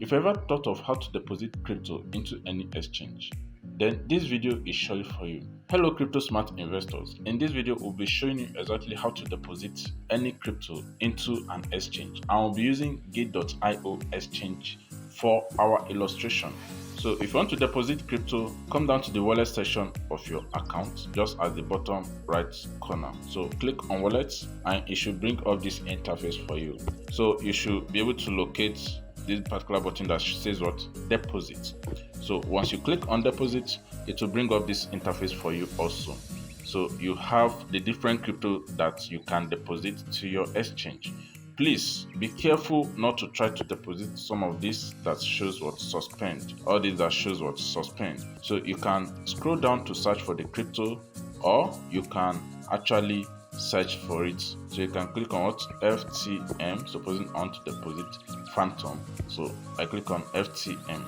If you ever thought of how to deposit crypto into any exchange, then this video is surely for you. Hello crypto smart investors. In this video, we'll be showing you exactly how to deposit any crypto into an exchange. I will be using gateio exchange for our illustration. So if you want to deposit crypto, come down to the wallet section of your account, just at the bottom right corner. So click on wallets and it should bring up this interface for you. So you should be able to locate this particular button that says what? Deposit. So once you click on deposit, it will bring up this interface for you also. So you have the different crypto that you can deposit to your exchange. Please be careful not to try to deposit some of this that shows what suspend, or this that shows what suspend. So you can scroll down to search for the crypto, or you can actually search for it. So you can click on what? FTM, supposing I want to deposit Phantom. So I click on FTM.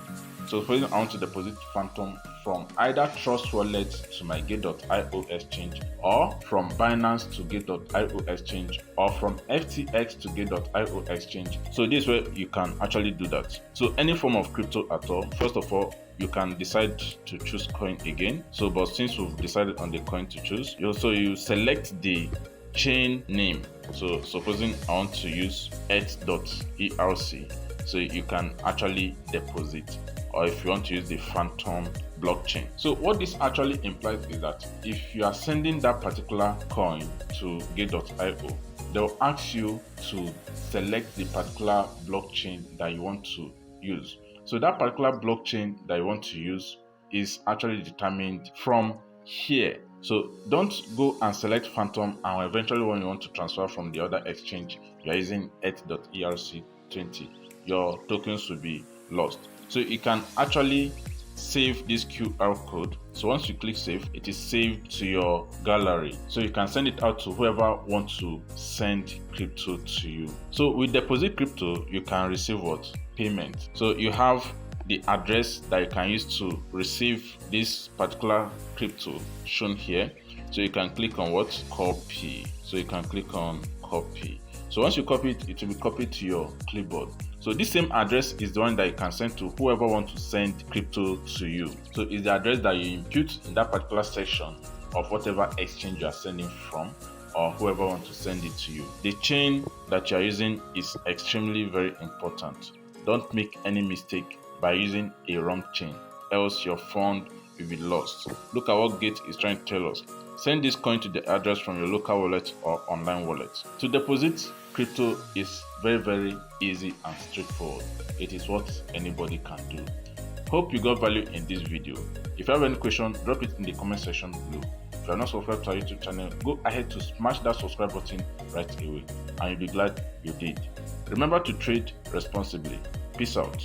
So supposing I want to deposit Phantom from either Trust Wallet to my Gate.io exchange, or from Binance to Gate.io exchange, or from FTX to Gate.io exchange. So this way you can actually do that. So any form of crypto at all, first of all, you can decide to choose coin again. So but since we've decided on the coin to choose, you select the chain name. So supposing I want to use ETH.ERC, so you can actually deposit, or if you want to use the Phantom blockchain. So what this actually implies is that if you are sending that particular coin to Gate.io, they'll ask you to select the particular blockchain that you want to use. So that particular blockchain that you want to use is actually determined from here. So don't go and select Phantom and eventually when you want to transfer from the other exchange, you're using ETH.ERC20, your tokens will be lost. So you can actually save this QR code. So once you click save, it is saved to your gallery. So you can send it out to whoever wants to send crypto to you. So with deposit crypto, you can receive what? Payment. So you have the address that you can use to receive this particular crypto shown here. So you can click on what? Copy. So you can click on copy. So once you copy it, it will be copied to your clipboard. So this same address is the one that you can send to whoever wants to send crypto to you. So it's the address that you input in that particular section of whatever exchange you are sending from, or whoever wants to send it to you. The chain that you are using is extremely very important. Don't make any mistake by using a wrong chain, else your fund will be lost. Look at what Gate is trying to tell us. Send this coin to the address from your local wallet or online wallet. To deposit crypto is very easy and straightforward. It is what anybody can do. Hope you got value in this video. If you have any question, drop it in the comment section below. If you are not subscribed to our YouTube channel, go ahead to smash that subscribe button right away and you'll be glad you did. Remember to trade responsibly. Peace out.